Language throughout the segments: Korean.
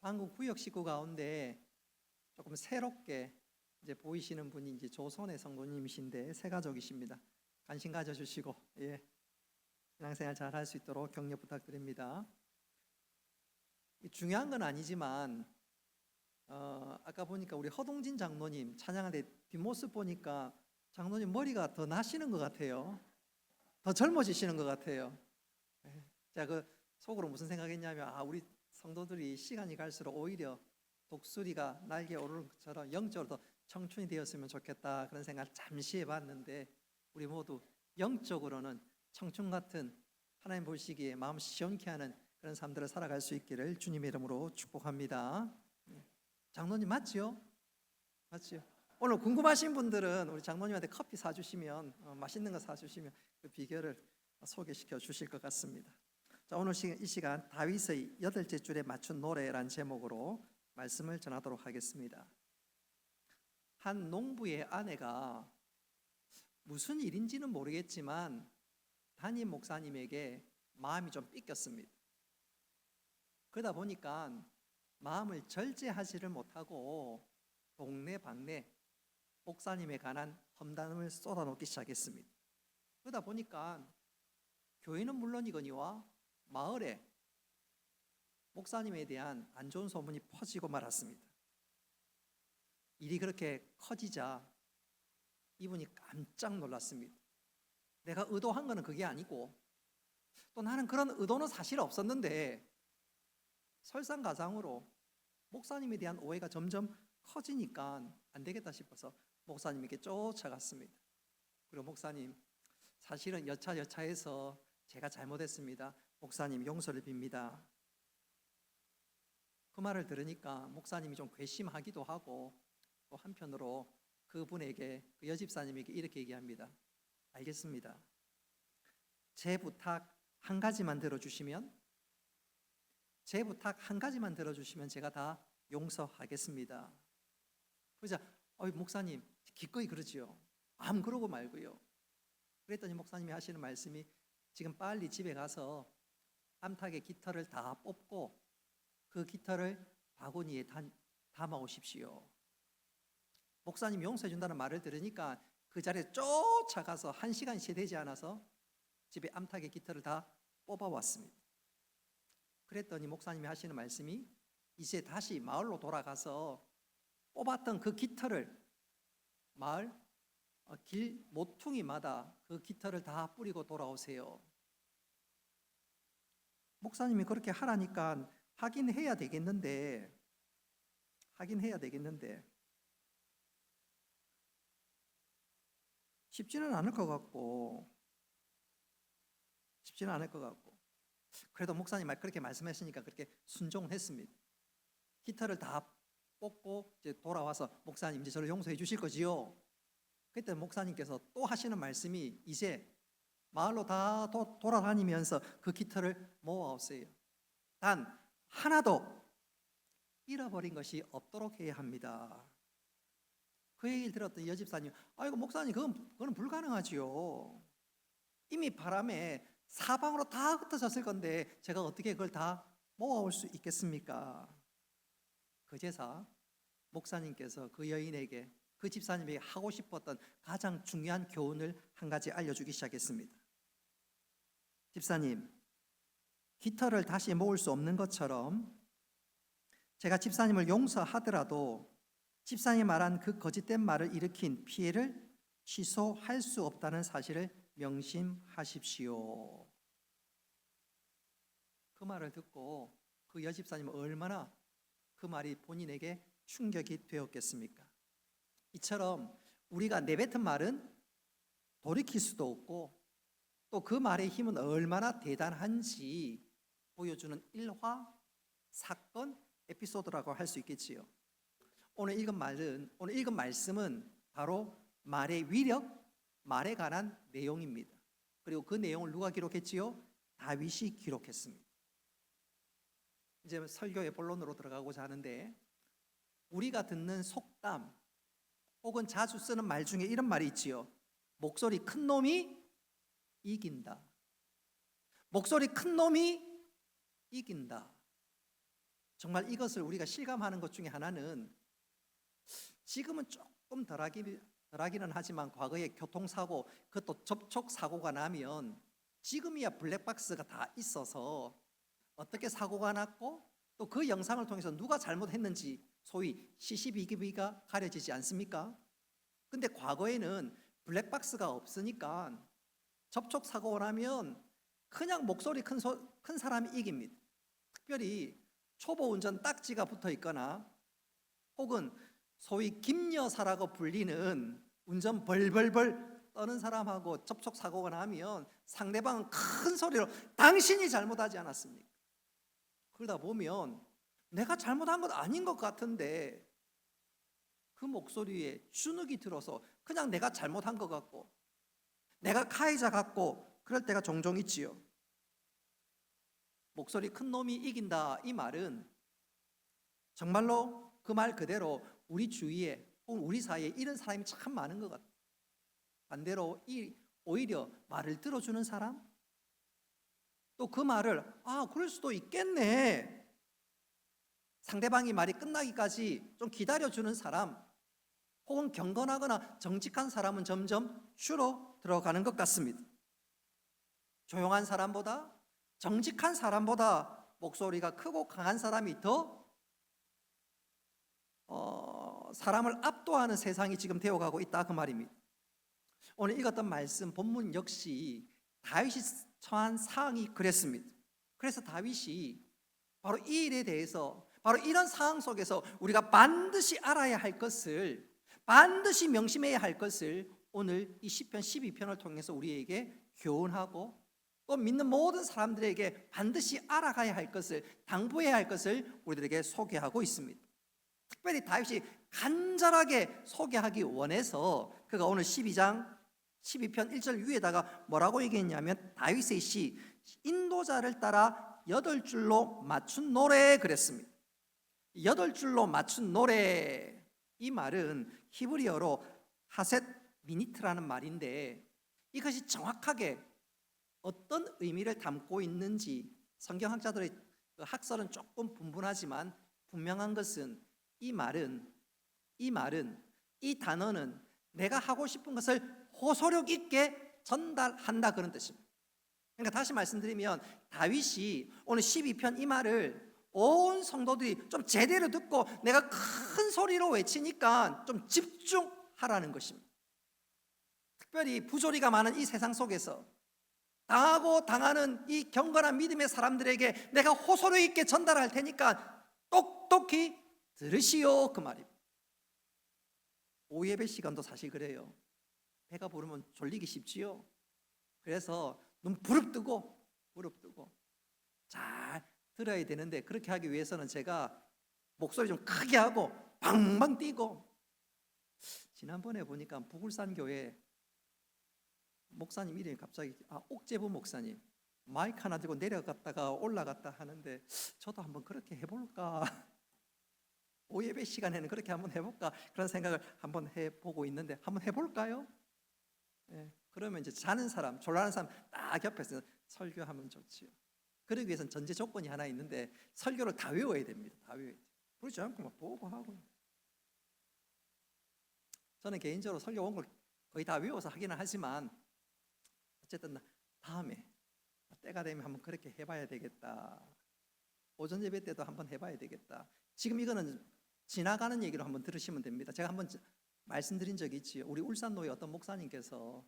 방금 구역 식구 가운데 조금 새롭게 이제 보이시는 분이 이제 조선의 성도님이신데 새가족이십니다. 관심 가져주시고 신앙생활 잘 할 수 있도록 격려 부탁드립니다. 중요한 건 아니지만 아까 보니까 우리 허동진 장로님 찬양할 때 뒷모습 보니까 장로님 머리가 더 나시는 것 같아요. 더 젊어지시는 것 같아요. 제가 그 속으로 무슨 생각했냐면 우리 성도들이 시간이 갈수록 오히려 독수리가 날개 오르는 것처럼 영적으로 더 청춘이 되었으면 좋겠다 그런 생각을 잠시 해봤는데 우리 모두 영적으로는 청춘 같은 하나님 보시기에 마음 시원케 하는 그런 삶들을 살아갈 수 있기를 주님의 이름으로 축복합니다. 장로님 맞지요? 맞지요? 오늘 궁금하신 분들은 우리 장로님한테 커피 사주시면 맛있는 거 사주시면 그 비결을 소개시켜 주실 것 같습니다. 자, 오늘 이 시간 다윗의 8째 줄에 맞춘 노래라는 제목으로 말씀을 전하도록 하겠습니다. 한 농부의 아내가 무슨 일인지는 모르겠지만 담임 목사님에게 마음이 좀 삐꼈습니다. 그러다 보니까 마음을 절제하지를 못하고 동네방네 목사님에 관한 험담을 쏟아놓기 시작했습니다. 그러다 보니까 교회는 물론이거니와 마을에 목사님에 대한 안 좋은 소문이 퍼지고 말았습니다. 일이 그렇게 커지자 이분이 깜짝 놀랐습니다. 내가 의도한 거는 그게 아니고 또 나는 그런 의도는 사실 없었는데 설상가상으로 목사님에 대한 오해가 점점 커지니까 안 되겠다 싶어서 목사님에게 쫓아갔습니다. 그리고 목사님, 사실은 여차여차해서 제가 잘못했습니다. 목사님 용서를 빕니다. 그 말을 들으니까 목사님이 좀 괘씸하기도 하고 또 한편으로 그분에게 그 여집사님에게 이렇게 얘기합니다. 알겠습니다. 제 부탁 한 가지만 들어주시면 제가 다 용서하겠습니다. 그러자 목사님 기꺼이 그러지요. 아무 그러고 말고요. 그랬더니 목사님이 하시는 말씀이 지금 빨리 집에 가서 암탉의 깃털을 다 뽑고 그 깃털을 바구니에 담아 오십시오. 목사님 용서해 준다는 말을 들으니까 그 자리에 쫓아가서 1시간이 채 되지 않아서 집에 암탉의 깃털을 다 뽑아왔습니다. 그랬더니 목사님이 하시는 말씀이 이제 다시 마을로 돌아가서 뽑았던 그 깃털을 마을 길 모퉁이마다 그 깃털을 다 뿌리고 돌아오세요. 목사님이 그렇게 하라니까 하긴 해야 되겠는데 쉽지는 않을 것 같고 그래도 목사님 그렇게 말씀하시니까 그렇게 순종했습니다. 깃털을 다 뽑고 이제 돌아와서 목사님 이제 저를 용서해 주실 거지요? 그때 목사님께서 또 하시는 말씀이 이제 마을로 다 돌아다니면서 그 깃털을 모아오세요. 단 하나도 잃어버린 것이 없도록 해야 합니다. 그 얘기를 들었던 여집사님, 아이고 목사님 그건 불가능하지요. 이미 바람에 사방으로 다 흩어졌을 건데 제가 어떻게 그걸 다 모아올 수 있겠습니까? 그제서 목사님께서 그 여인에게 그 집사님에게 하고 싶었던 가장 중요한 교훈을 한 가지 알려주기 시작했습니다. 집사님, 깃털을 다시 모을 수 없는 것처럼 제가 집사님을 용서하더라도 집사님이 말한 그 거짓된 말을 일으킨 피해를 취소할 수 없다는 사실을 명심하십시오. 그 말을 듣고 그 여집사님은 얼마나 그 말이 본인에게 충격이 되었겠습니까? 이처럼 우리가 내뱉은 말은 돌이킬 수도 없고 또 그 말의 힘은 얼마나 대단한지 보여주는 일화, 사건, 에피소드라고 할 수 있겠지요. 오늘 읽은 말씀은 바로 말의 위력, 말에 관한 내용입니다. 그리고 그 내용을 누가 기록했지요? 다윗이 기록했습니다. 이제 설교의 본론으로 들어가고자 하는데 우리가 듣는 속담 혹은 자주 쓰는 말 중에 이런 말이 있지요. 목소리 큰 놈이 이긴다. 목소리 큰 놈이 이긴다. 정말 이것을 우리가 실감하는 것 중에 하나는 지금은 조금 덜하기는 하지만 과거에 교통사고, 그것도 접촉사고가 나면 지금이야 블랙박스가 다 있어서 어떻게 사고가 났고 또 그 영상을 통해서 누가 잘못했는지 소위 CCTV가 가려지지 않습니까? 근데 과거에는 블랙박스가 없으니까 접촉사고가 나면 그냥 목소리 큰 사람이 이깁니다. 특별히 초보 운전 딱지가 붙어 있거나 혹은 소위 김여사라고 불리는 운전 벌벌벌 떠는 사람하고 접촉사고가 나면 상대방은 큰 소리로 당신이 잘못하지 않았습니까? 그러다 보면 내가 잘못한 건 아닌 것 같은데 그 목소리에 주눅이 들어서 그냥 내가 잘못한 것 같고 내가 가해자 같고 그럴 때가 종종 있지요. 목소리 큰 놈이 이긴다, 이 말은 정말로 그 말 그대로 우리 주위에 혹은 우리 사이에 이런 사람이 참 많은 것 같아요. 반대로 오히려 말을 들어주는 사람, 또 그 말을 그럴 수도 있겠네, 상대방이 말이 끝나기까지 좀 기다려주는 사람, 혹은 경건하거나 정직한 사람은 점점 줄어들어가는 것 같습니다. 조용한 사람보다, 정직한 사람보다 목소리가 크고 강한 사람이 더 사람을 압도하는 세상이 지금 되어가고 있다, 그 말입니다. 오늘 읽었던 말씀 본문 역시 다윗이 처한 상황이 그랬습니다. 그래서 다윗이 바로 이 일에 대해서, 바로 이런 상황 속에서 우리가 반드시 알아야 할 것을, 반드시 명심해야 할 것을 오늘 이 시편 12편을 통해서 우리에게 교훈하고 또 믿는 모든 사람들에게 반드시 알아가야 할 것을, 당부해야 할 것을 우리들에게 소개하고 있습니다. 특별히 다윗이 간절하게 소개하기 원해서 그가 오늘 12장 12편 1절 위에다가 뭐라고 얘기했냐면 다윗의 시 인도자를 따라 8줄로 맞춘 노래 그랬습니다. 8줄로 맞춘 노래, 이 말은 히브리어로 하셋 미니트라는 말인데 이것이 정확하게 어떤 의미를 담고 있는지 성경학자들의 학설은 조금 분분하지만 분명한 것은 이 단어는 내가 하고 싶은 것을 호소력 있게 전달한다, 그런 뜻입니다. 그러니까 다시 말씀드리면 다윗이 오늘 12편 이 말을 온 성도들이 좀 제대로 듣고 내가 큰 소리로 외치니까 좀 집중하라는 것입니다. 특별히 부조리가 많은 이 세상 속에서 당하고 당하는 이 경건한 믿음의 사람들에게 내가 호소력 있게 전달할 테니까 똑똑히 들으시오, 그 말입니다. 오후 예배 시간도 사실 그래요. 배가 부르면 졸리기 쉽지요. 그래서 눈 부릅뜨고 잘 들어야 되는데 그렇게 하기 위해서는 제가 목소리 좀 크게 하고 방방 뛰고, 지난번에 보니까 부굴산 교회 목사님 이름이 갑자기 옥재부 목사님 마이크 하나 들고 내려갔다가 올라갔다 하는데 저도 한번 그렇게 해볼까, 오예배 시간에는 그렇게 한번 해볼까, 그런 생각을 한번 해보고 있는데 한번 해볼까요? 네, 그러면 이제 자는 사람, 졸라는 사람 딱 옆에서 설교하면 좋지요. 그러기 위해서는 전제 조건이 하나 있는데 설교를 다 외워야 됩니다. 다 외워야 돼요. 그렇지 않고 막 보고 하고. 저는 개인적으로 설교 온 걸 거의 다 외워서 하기는 하지만 어쨌든 다음에 때가 되면 한번 그렇게 해봐야 되겠다. 오전 예배 때도 한번 해봐야 되겠다. 지금 이거는 지나가는 얘기로 한번 들으시면 됩니다. 제가 한번 말씀드린 적이 있지요. 우리 울산노회 어떤 목사님께서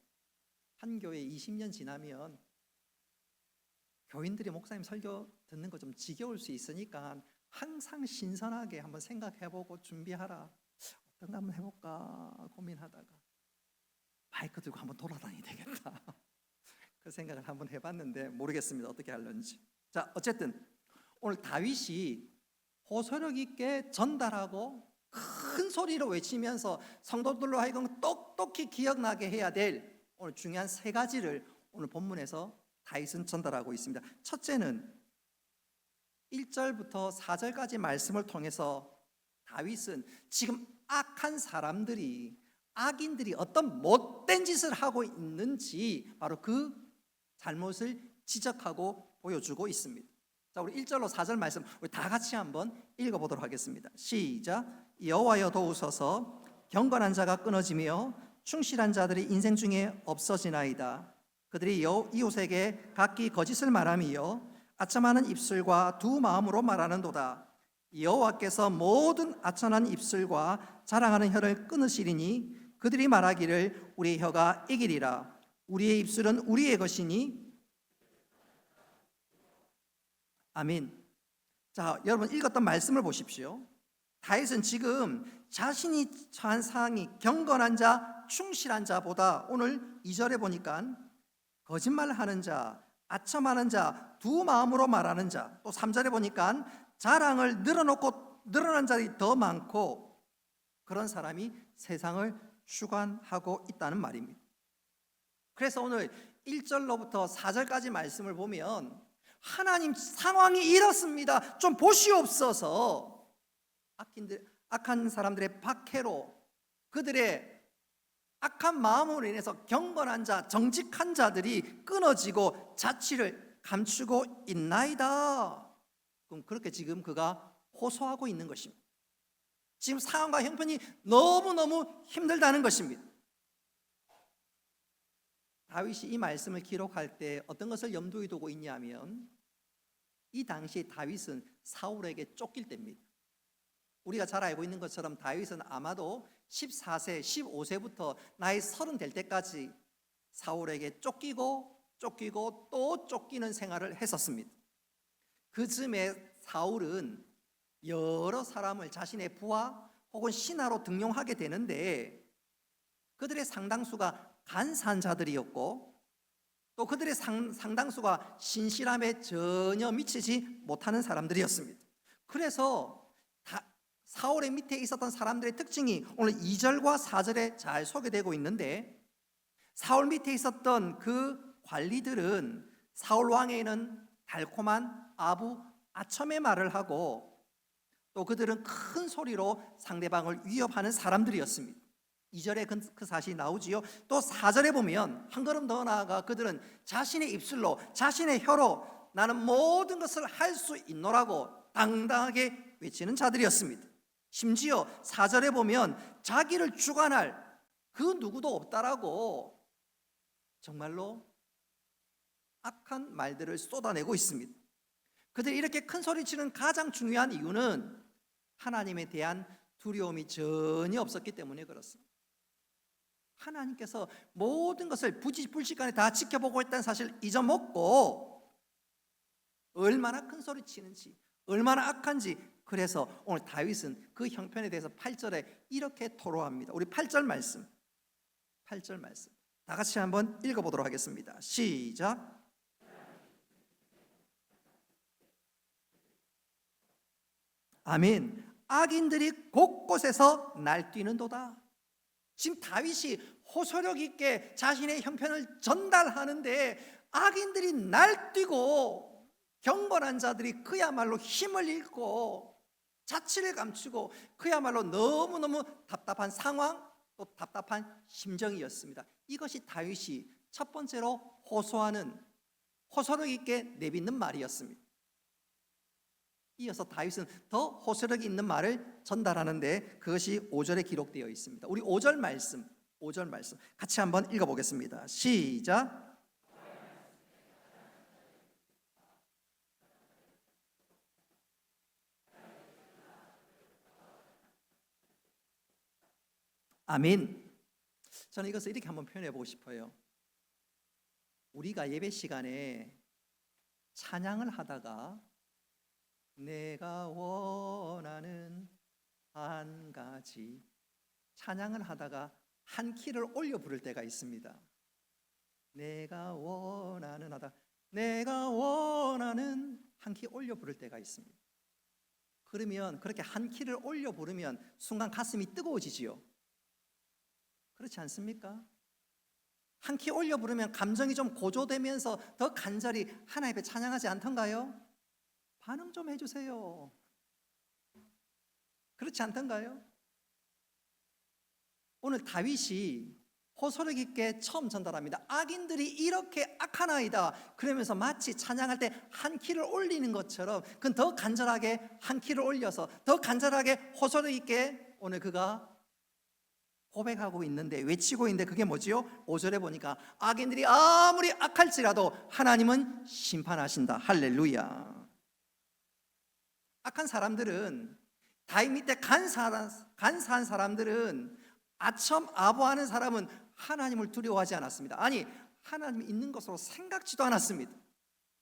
한 교회 20년 지나면 교인들이 목사님 설교 듣는 거 좀 지겨울 수 있으니까 항상 신선하게 한번 생각해보고 준비하라. 어떤 거 한번 해볼까 고민하다가 마이크 들고 한번 돌아다녀야 되겠다. 그 생각을 한번 해봤는데 모르겠습니다. 어떻게 하려는지. 자, 어쨌든 오늘 다윗이 호소력 있게 전달하고 큰 소리로 외치면서 성도들로 하여금 똑똑히 기억나게 해야 될 오늘 중요한 세 가지를 오늘 본문에서 다윗은 전달하고 있습니다. 첫째는 1절부터 4절까지 말씀을 통해서 다윗은 지금 악한 사람들이, 악인들이 어떤 못된 짓을 하고 있는지 바로 그 잘못을 지적하고 보여주고 있습니다. 자, 우리 1절로 4절 말씀 우리 다 같이 한번 읽어보도록 하겠습니다. 시작. 여호와여 도우소서. 경건한 자가 끊어지며 충실한 자들이 인생 중에 없어지나이다. 그들이 이웃에게 각기 거짓을 말하며 아첨하는 입술과 두 마음으로 말하는도다. 여호와께서 모든 아첨한 입술과 자랑하는 혀를 끊으시리니 그들이 말하기를 우리의 혀가 이기리라. 우리의 입술은 우리의 것이니. 아멘. 자, 여러분 읽었던 말씀을 보십시오. 다윗은 지금 자신이 처한 상황이 경건한 자, 충실한 자보다 오늘 2절에 보니까 거짓말하는 자, 아첨하는 자, 두 마음으로 말하는 자, 또 3절에 보니까 자랑을 늘어난 자들이 더 많고 그런 사람이 세상을 주관하고 있다는 말입니다. 그래서 오늘 1절로부터 4절까지 말씀을 보면 하나님 상황이 이렇습니다. 좀 보시옵소서. 악한 사람들의 박해로 그들의 악한 마음으로 인해서 경건한 자, 정직한 자들이 끊어지고 자취를 감추고 있나이다. 그럼 그렇게 지금 그가 호소하고 있는 것입니다. 지금 상황과 형편이 너무너무 힘들다는 것입니다. 다윗이 이 말씀을 기록할 때 어떤 것을 염두에 두고 있냐면 이 당시에 다윗은 사울에게 쫓길 때입니다. 우리가 잘 알고 있는 것처럼 다윗은 아마도 14세, 15세부터 나이 30 될 때까지 사울에게 쫓기고 또 쫓기는 생활을 했었습니다. 그 즈음에 사울은 여러 사람을 자신의 부하 혹은 신하로 등용하게 되는데 그들의 상당수가 간사한 자들이었고 또 그들의 상당수가 신실함에 전혀 미치지 못하는 사람들이었습니다. 그래서 사울의 밑에 있었던 사람들의 특징이 오늘 2절과 4절에 잘 소개되고 있는데 사울 밑에 있었던 그 관리들은 사울 왕에는 달콤한 아부 아첨의 말을 하고 또 그들은 큰 소리로 상대방을 위협하는 사람들이었습니다. 2절에 그 사실이 나오지요. 또 4절에 보면 한 걸음 더 나아가 그들은 자신의 입술로 자신의 혀로 나는 모든 것을 할 수 있노라고 당당하게 외치는 자들이었습니다. 심지어 4절에 보면 자기를 주관할 그 누구도 없다라고 정말로 악한 말들을 쏟아내고 있습니다. 그들이 이렇게 큰 소리치는 가장 중요한 이유는 하나님에 대한 두려움이 전혀 없었기 때문에 그렇습니다. 하나님께서 모든 것을 불시간에 다 지켜보고 있다는 사실을 잊어먹고 얼마나 큰 소리 치는지 얼마나 악한지 그래서 오늘 다윗은 그 형편에 대해서 8절에 이렇게 토로합니다. 우리 8절 말씀 다 같이 한번 읽어보도록 하겠습니다. 시작. 아멘. 악인들이 곳곳에서 날뛰는도다. 지금 다윗이 호소력 있게 자신의 형편을 전달하는데 악인들이 날뛰고 경건한 자들이 그야말로 힘을 잃고 자취를 감추고 그야말로 너무너무 답답한 상황 또 답답한 심정이었습니다. 이것이 다윗이 첫 번째로 호소력 있게 내뱉는 말이었습니다. 이어서 다윗은 더 호소력 있는 말을 전달하는데 그것이 5절에 기록되어 있습니다. 우리 5절 말씀 같이 한번 읽어보겠습니다. 시작. 아멘. 저는 이것을 이렇게 한번 표현해 보고 싶어요. 우리가 예배 시간에 찬양을 하다가 내가 원하는 한 가지 찬양을 하다가 한 키를 올려 부를 때가 있습니다. 내가 원하는 한 키 올려 부를 때가 있습니다. 그러면 그렇게 한 키를 올려 부르면 순간 가슴이 뜨거워지지요. 그렇지 않습니까? 한 키 올려 부르면 감정이 좀 고조되면서 더 간절히 하나님 앞에 찬양하지 않던가요? 반응 좀 해주세요. 그렇지 않던가요? 오늘 다윗이 호소력 있게 처음 전달합니다. 악인들이 이렇게 악하나이다. 그러면서 마치 찬양할 때 한 키를 올리는 것처럼 그건 더 간절하게 한 키를 올려서 더 간절하게 호소력 있게 오늘 그가 고백하고 있는데, 외치고 있는데, 그게 뭐지요? 5절에 보니까 악인들이 아무리 악할지라도 하나님은 심판하신다. 할렐루야. 악한 사람들은, 다윗 밑에 간사한 사람들은, 아첨 아부하는 사람은 하나님을 두려워하지 않았습니다. 아니, 하나님이 있는 것으로 생각지도 않았습니다.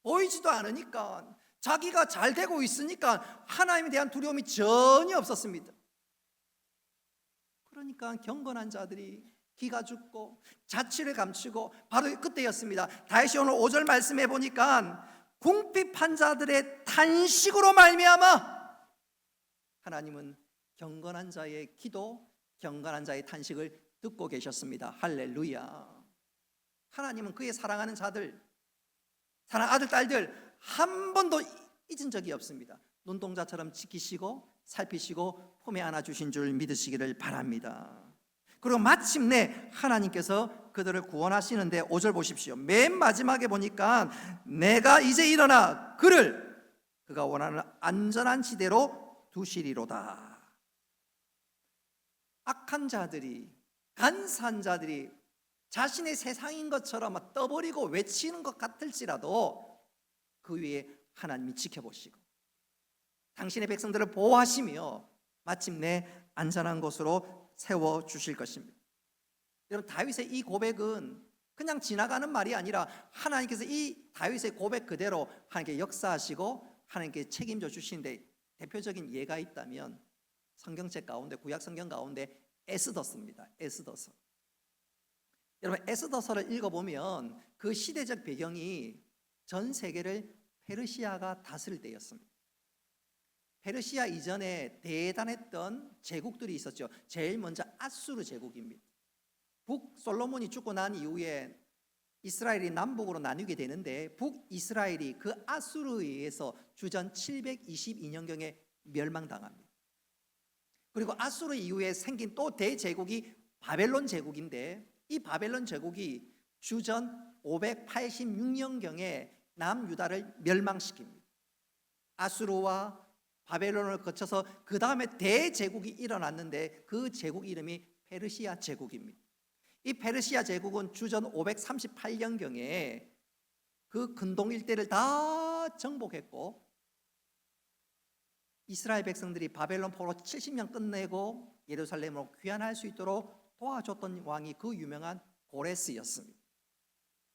보이지도 않으니까, 자기가 잘 되고 있으니까 하나님에 대한 두려움이 전혀 없었습니다. 그러니까 경건한 자들이 기가 죽고 자취를 감추고, 바로 그때였습니다. 다시 오늘 5절 말씀해 보니까 궁핍한 자들의 탄식으로 말미암아 하나님은 경건한 자의 기도, 경건한 자의 탄식을 듣고 계셨습니다. 할렐루야. 하나님은 그의 사랑하는 자들, 사랑 아들 딸들 한 번도 잊은 적이 없습니다. 눈동자처럼 지키시고 살피시고 품에 안아주신 줄 믿으시기를 바랍니다. 그리고 마침내 하나님께서 그들을 구원하시는데 5절 보십시오. 맨 마지막에 보니까 내가 이제 일어나 그가 원하는 안전한 지대로 두시리로다. 악한 자들이, 간사한 자들이 자신의 세상인 것처럼 떠버리고 외치는 것 같을지라도 그 위에 하나님이 지켜보시고 당신의 백성들을 보호하시며 마침내 안전한 곳으로 세워주실 것입니다. 여러분, 다윗의 이 고백은 그냥 지나가는 말이 아니라 하나님께서 이 다윗의 고백 그대로 하나님께 역사하시고 하나님께 책임져 주시는데, 대표적인 예가 있다면 성경책 가운데, 구약 성경 가운데 에스더서입니다. 에스더서. 여러분, 에스더서를 읽어보면 그 시대적 배경이 전 세계를 페르시아가 다스릴 때였습니다. 페르시아 이전에 대단했던 제국들이 있었죠. 제일 먼저 아수르 제국입니다. 솔로몬이 죽고 난 이후에 이스라엘이 남북으로 나뉘게 되는데, 북이스라엘이 그 아수르에 의해서 주전 722년경에 멸망당합니다. 그리고 아수르 이후에 생긴 또 대제국이 바벨론 제국인데, 이 바벨론 제국이 주전 586년경에 남유다를 멸망시킵니다. 아수르와 바벨론을 거쳐서 그 다음에 대제국이 일어났는데 그 제국 이름이 페르시아 제국입니다. 이 페르시아 제국은 주전 538년경에 그 근동 일대를 다 정복했고, 이스라엘 백성들이 바벨론 포로 70년 끝내고 예루살렘으로 귀환할 수 있도록 도와줬던 왕이 그 유명한 고레스였습니다.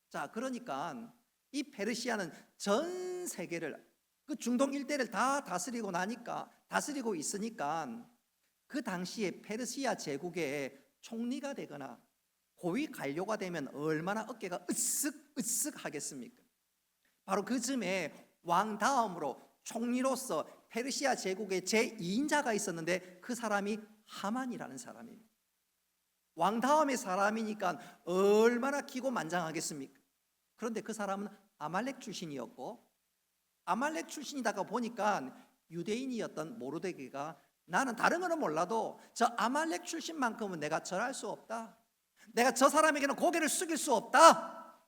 자, 그러니까 이 페르시아는 전 세계를, 그 중동 일대를 다 다스리고 있으니까 그 당시에 페르시아 제국의 총리가 되거나 고위 관료가 되면 얼마나 어깨가 으쓱으쓱 하겠습니까? 바로 그 즈음에 왕 다음으로 총리로서 페르시아 제국의 제2인자가 있었는데 그 사람이 하만이라는 사람입니다. 왕 다음의 사람이니까 얼마나 기고만장하겠습니까? 그런데 그 사람은 아말렉 출신이었고, 아말렉 출신이다가 보니까 유대인이었던 모르드게가 나는 다른 거는 몰라도 저 아말렉 출신만큼은 내가 절할 수 없다. 내가 저 사람에게는 고개를 숙일 수 없다.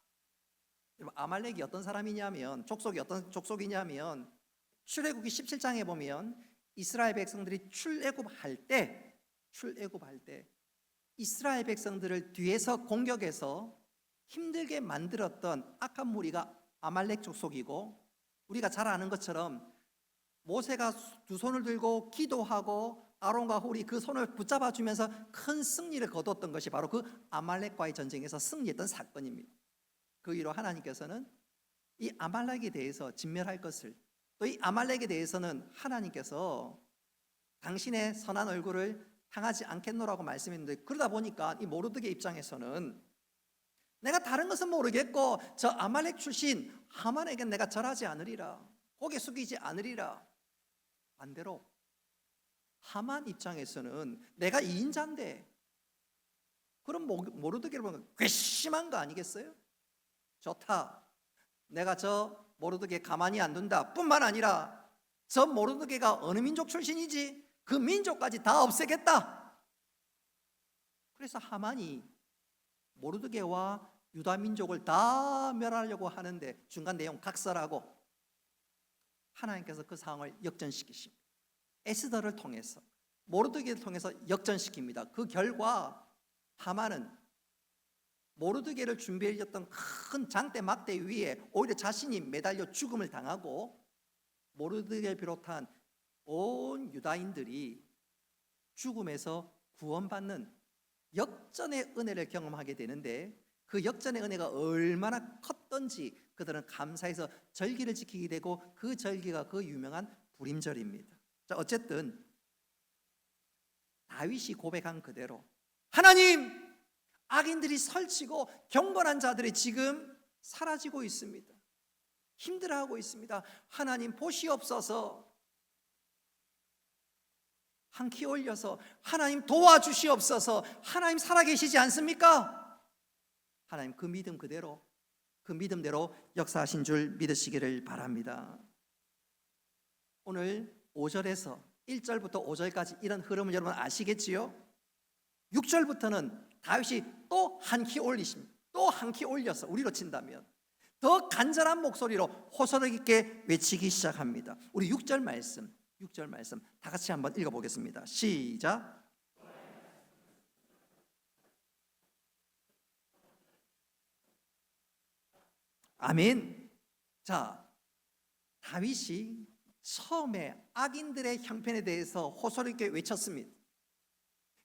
여러분, 아말렉이 어떤 사람이냐면, 족속이 어떤 족속이냐면, 출애굽기 17장에 보면 이스라엘 백성들이 출애굽할 때 이스라엘 백성들을 뒤에서 공격해서 힘들게 만들었던 악한 무리가 아말렉 족속이고, 우리가 잘 아는 것처럼 모세가 두 손을 들고 기도하고 아론과 홀이 그 손을 붙잡아 주면서 큰 승리를 거뒀던 것이 바로 그 아말렉과의 전쟁에서 승리했던 사건입니다. 그 위로 하나님께서는 이 아말렉에 대해서 진멸할 것을, 또 이 아말렉에 대해서는 하나님께서 당신의 선한 얼굴을 향하지 않겠노라고 말씀했는데, 그러다 보니까 이 모르드게 입장에서는 내가 다른 것은 모르겠고 저 아말렉 출신 하만에겐 내가 절하지 않으리라, 고개 숙이지 않으리라. 반대로 하만 입장에서는 내가 2인자인데, 그럼 모르드게를 보면 괘씸한 거 아니겠어요? 좋다, 내가 저 모르드게 가만히 안 둔다 뿐만 아니라 저 모르드게가 어느 민족 출신이지? 그 민족까지 다 없애겠다. 그래서 하만이 모르드게와 유다 민족을 다 멸하려고 하는데 중간 내용 각설하고 하나님께서 그 상황을 역전시키십니다. 에스더를 통해서, 모르드게를 통해서 역전시킵니다. 그 결과 하만은 모르드게를 준비해줬던 큰 장대 막대 위에 오히려 자신이 매달려 죽음을 당하고 모르드게를 비롯한 온 유다인들이 죽음에서 구원받는 역전의 은혜를 경험하게 되는데, 그 역전의 은혜가 얼마나 컸던지 그들은 감사해서 절기를 지키게 되고, 그 절기가 그 유명한 부림절입니다. 자, 어쨌든 다윗이 고백한 그대로 하나님, 악인들이 설치고 경건한 자들이 지금 사라지고 있습니다. 힘들어하고 있습니다. 하나님 보시옵소서. 한 키 올려서 하나님 도와주시옵소서. 하나님 살아계시지 않습니까? 하나님 그 믿음 그대로, 그 믿음대로 역사하신 줄 믿으시기를 바랍니다. 오늘 5절에서 1절부터 5절까지 이런 흐름을 여러분 아시겠지요? 6절부터는 다윗이 또 한 키 올리십니다. 또 한 키 올려서 우리로 친다면 더 간절한 목소리로 호소력 있게 외치기 시작합니다. 우리 6절 말씀 다 같이 한번 읽어보겠습니다. 시작. 아멘. 자, 다윗이 처음에 악인들의 형편에 대해서 호소력 있게 외쳤습니다.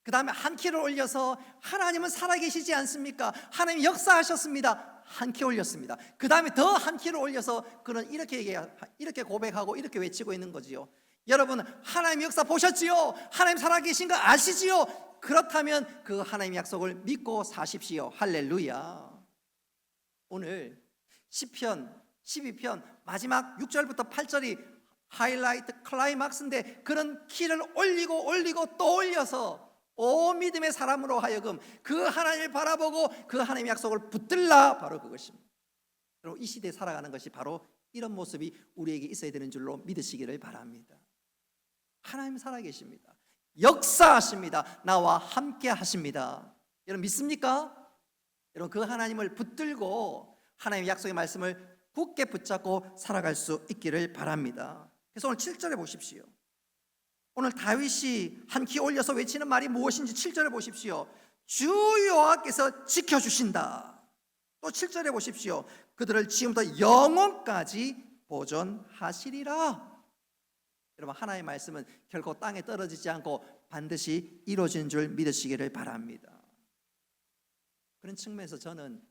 그 다음에 한 키를 올려서 하나님은 살아계시지 않습니까? 하나님 역사하셨습니다. 한 키 올렸습니다. 그 다음에 더 한 키를 올려서 그는 이렇게 고백하고 이렇게 외치고 있는 거지요. 여러분, 하나님 역사 보셨지요? 하나님 살아계신 거 아시지요? 그렇다면 그 하나님 약속을 믿고 사십시오. 할렐루야. 오늘 시편 12편 마지막 6절부터 8절이 하이라이트 클라이막스인데, 그런 키를 올리고 또 올려서 오 믿음의 사람으로 하여금 그 하나님을 바라보고 그 하나님의 약속을 붙들라, 바로 그것입니다. 여러분, 이 시대에 살아가는 것이 바로 이런 모습이 우리에게 있어야 되는 줄로 믿으시기를 바랍니다. 하나님 살아계십니다. 역사하십니다. 나와 함께 하십니다. 여러분 믿습니까? 여러분 그 하나님을 붙들고 하나님의 약속의 말씀을 굳게 붙잡고 살아갈 수 있기를 바랍니다. 그래서 오늘 7절에 보십시오. 오늘 다윗이 한 키 올려서 외치는 말이 무엇인지 7절에 보십시오. 주 여호와께서 지켜주신다. 또 7절에 보십시오. 그들을 지금부터 영원까지 보존하시리라. 여러분, 하나님의 말씀은 결코 땅에 떨어지지 않고 반드시 이루어진 줄 믿으시기를 바랍니다. 그런 측면에서 저는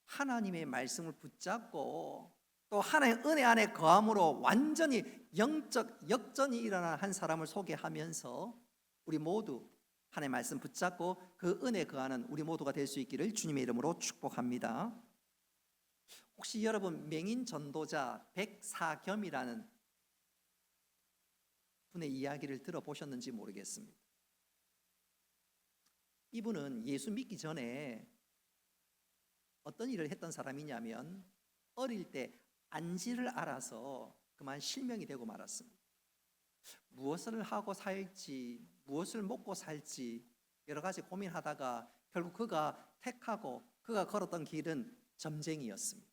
하나님의 말씀을 붙잡고 또 하나님의 은혜 안에 거함으로 완전히 영적 역전이 일어난 한 사람을 소개하면서 우리 모두 하나님의 말씀 붙잡고 그 은혜 거하는 우리 모두가 될 수 있기를 주님의 이름으로 축복합니다. 혹시 여러분 맹인 전도자 백사겸이라는 분의 이야기를 들어보셨는지 모르겠습니다. 이분은 예수 믿기 전에 어떤 일을 했던 사람이냐면 어릴 때 안지를 알아서 그만 실명이 되고 말았습니다. 무엇을 하고 살지, 무엇을 먹고 살지 여러 가지 고민하다가 결국 그가 택하고 그가 걸었던 길은 점쟁이였습니다.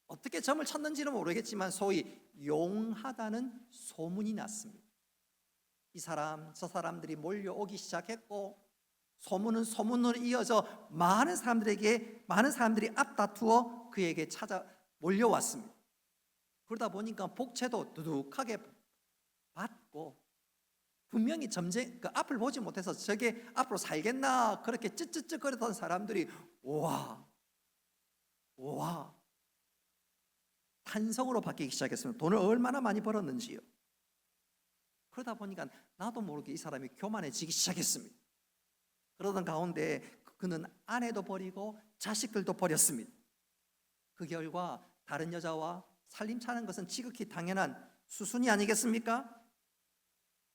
어떻게 점을 찾는지는 모르겠지만 소위 용하다는 소문이 났습니다. 이 사람 저 사람들이 몰려오기 시작했고 소문은 소문으로 이어져 많은 사람들이 앞다투어 그에게 찾아 몰려왔습니다. 그러다 보니까 복채도 두둑하게 받고 분명히 그 앞을 보지 못해서 저게 앞으로 살겠나 그렇게 쯧쯧쯧거리던 사람들이 와 탄성으로 바뀌기 시작했습니다. 돈을 얼마나 많이 벌었는지요. 그러다 보니까 나도 모르게 이 사람이 교만해지기 시작했습니다. 그러던 가운데 그는 아내도 버리고 자식들도 버렸습니다. 그 결과 다른 여자와 살림 차는 것은 지극히 당연한 수순이 아니겠습니까?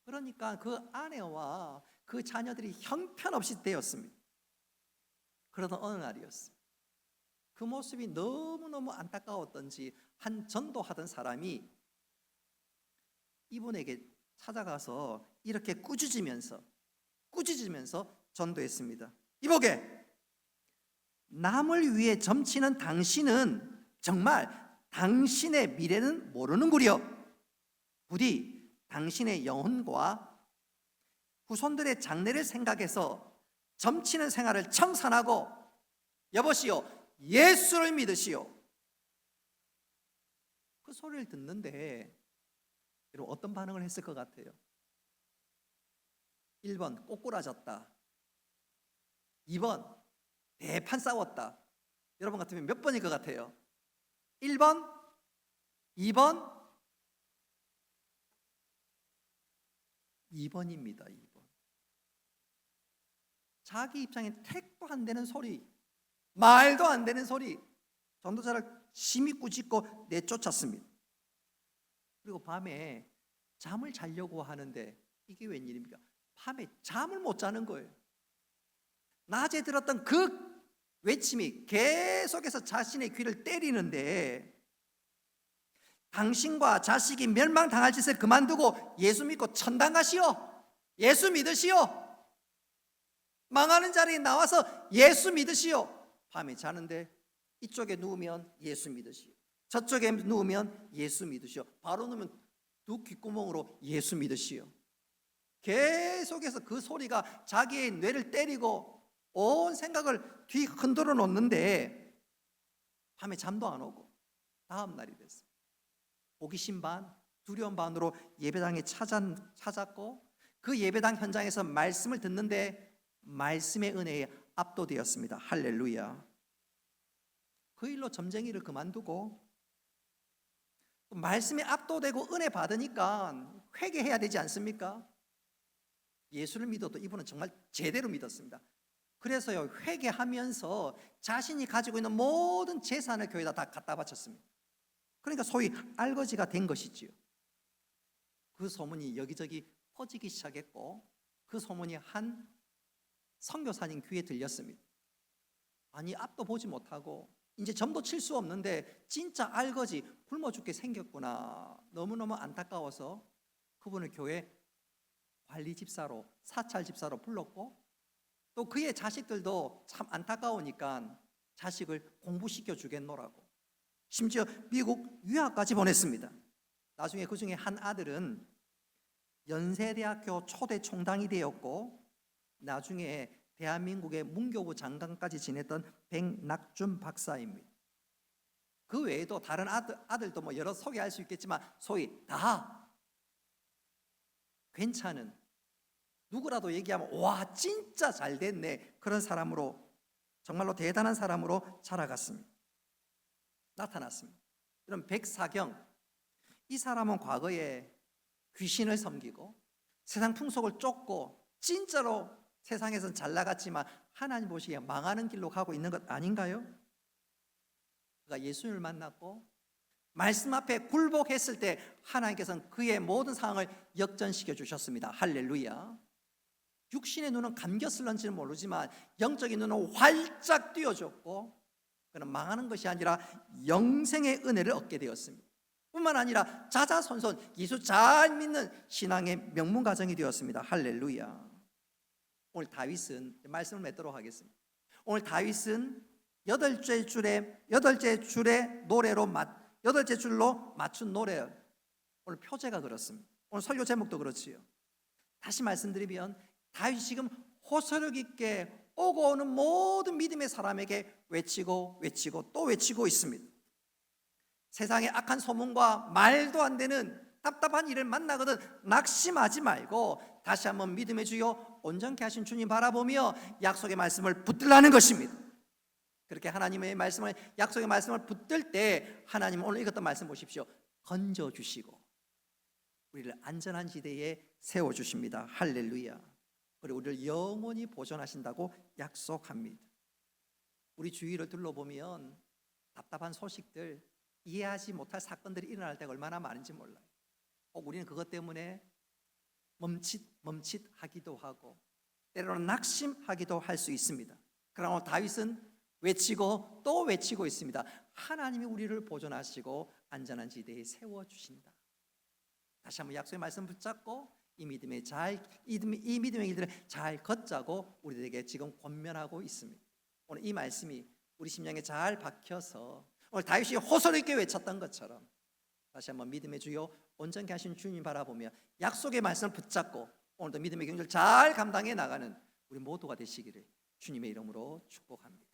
그러니까 그 아내와 그 자녀들이 형편없이 되었습니다. 그러던 어느 날이었습니다. 그 모습이 너무너무 안타까웠던지 한 전도하던 사람이 이분에게 찾아가서 이렇게 꾸짖으면서 전도했습니다. 이보게, 남을 위해 점치는 당신은 정말 당신의 미래는 모르는구려. 부디 당신의 영혼과 후손들의 장래를 생각해서 점치는 생활을 청산하고 여보시오, 예수를 믿으시오. 그 소리를 듣는데 여러분 어떤 반응을 했을 것 같아요? 1번 꼬꾸라졌다, 2번 대판 싸웠다. 여러분 같으면 몇 번일 것 같아요? 1번, 2번, 2번입니다. 2번. 자기 입장에 택도 안 되는 소리, 말도 안 되는 소리, 전도자를 심히 꾸짖고 내쫓았습니다. 그리고 밤에 잠을 자려고 하는데 이게 웬일입니까? 밤에 잠을 못 자는 거예요. 낮에 들었던 그 외침이 계속해서 자신의 귀를 때리는데, 당신과 자식이 멸망당할 짓을 그만두고 예수 믿고 천당 가시오. 예수 믿으시오. 망하는 자리에 나와서 예수 믿으시오. 밤에 자는데 이쪽에 누우면 예수 믿으시오, 저쪽에 누우면 예수 믿으시오, 바로 누우면 두 귓구멍으로 예수 믿으시오. 계속해서 그 소리가 자기의 뇌를 때리고 온 생각을 뒤 흔들어 놓는데 밤에 잠도 안 오고 다음 날이 됐어요. 호기심 반, 두려움 반으로 예배당에 찾았고 그 예배당 현장에서 말씀을 듣는데 말씀의 은혜에 압도되었습니다. 할렐루야. 그 일로 점쟁이를 그만두고 말씀에 압도되고 은혜 받으니까 회개해야 되지 않습니까? 예수를 믿어도 이분은 정말 제대로 믿었습니다. 그래서요, 회개하면서 자신이 가지고 있는 모든 재산을 교회에다 다 갖다 바쳤습니다. 그러니까 소위 알거지가 된 것이지요. 그 소문이 여기저기 퍼지기 시작했고 그 소문이 한 선교사님 귀에 들렸습니다. 아니, 앞도 보지 못하고 이제 점도 칠 수 없는데 진짜 알거지 굶어 죽게 생겼구나. 너무너무 안타까워서 그분을 교회 관리 집사로, 사찰 집사로 불렀고, 또 그의 자식들도 참 안타까우니까 자식을 공부시켜 주겠노라고, 심지어 미국 유학까지 보냈습니다. 나중에 그 중에 한 아들은 연세대학교 초대 총당이 되었고 나중에 대한민국의 문교부 장관까지 지냈던 백낙준 박사입니다. 그 외에도 다른 아들도 뭐 여러 소개할 수 있겠지만 소위 다 괜찮은, 누구라도 얘기하면 와 진짜 잘 됐네, 그런 사람으로, 정말로 대단한 사람으로 자라갔습니다. 나타났습니다. 그럼 백사경, 이 사람은 과거에 귀신을 섬기고 세상 풍속을 쫓고 진짜로 세상에선 잘 나갔지만 하나님 보시기에 망하는 길로 가고 있는 것 아닌가요? 그가 예수님을 만났고 말씀 앞에 굴복했을 때 하나님께서는 그의 모든 상황을 역전시켜 주셨습니다. 할렐루야. 육신의 눈은 감겼을런지는 모르지만 영적인 눈은 활짝 띄어줬고 그는 망하는 것이 아니라 영생의 은혜를 얻게 되었습니다. 뿐만 아니라 자자손손 예수 잘 믿는 신앙의 명문 가정이 되었습니다. 할렐루야. 오늘 다윗은 말씀을 맺도록 하겠습니다. 오늘 다윗은 여덟째 줄로 맞춘 노래, 오늘 표제가 그렇습니다. 오늘 설교 제목도 그렇지요. 다시 말씀드리면 다윗이 지금 호소력 있게 오고 오는 모든 믿음의 사람에게 외치고 또 외치고 있습니다. 세상의 악한 소문과 말도 안 되는 답답한 일을 만나거든 낙심하지 말고 다시 한번 믿음의 주요 온전케 하신 주님 바라보며 약속의 말씀을 붙들라는 것입니다. 그렇게 하나님의 말씀을, 약속의 말씀을 붙들 때 하나님은 오늘 읽었던 말씀 보십시오. 건져주시고 우리를 안전한 지대에 세워주십니다. 할렐루야. 그리고 우리를 영원히 보존하신다고 약속합니다. 우리 주위를 둘러보면 답답한 소식들, 이해하지 못할 사건들이 일어날 때가 얼마나 많은지 몰라요. 우리는 그것 때문에 멈칫하기도 하고 때로는 낙심하기도 할 수 있습니다. 그러나 다윗은 외치고 또 외치고 있습니다. 하나님이 우리를 보존하시고 안전한 지대에 세워주신다. 다시 한번 약속의 말씀 붙잡고 이 믿음의 길들을 잘 걷자고 우리들에게 지금 권면하고 있습니다. 오늘 이 말씀이 우리 심령에 잘 박혀서 오늘 다윗이 호소를 있게 외쳤던 것처럼 다시 한번 믿음의 주요 온전케 하신 주님 바라보며 약속의 말씀을 붙잡고 오늘도 믿음의 경주를 잘 감당해 나가는 우리 모두가 되시기를 주님의 이름으로 축복합니다.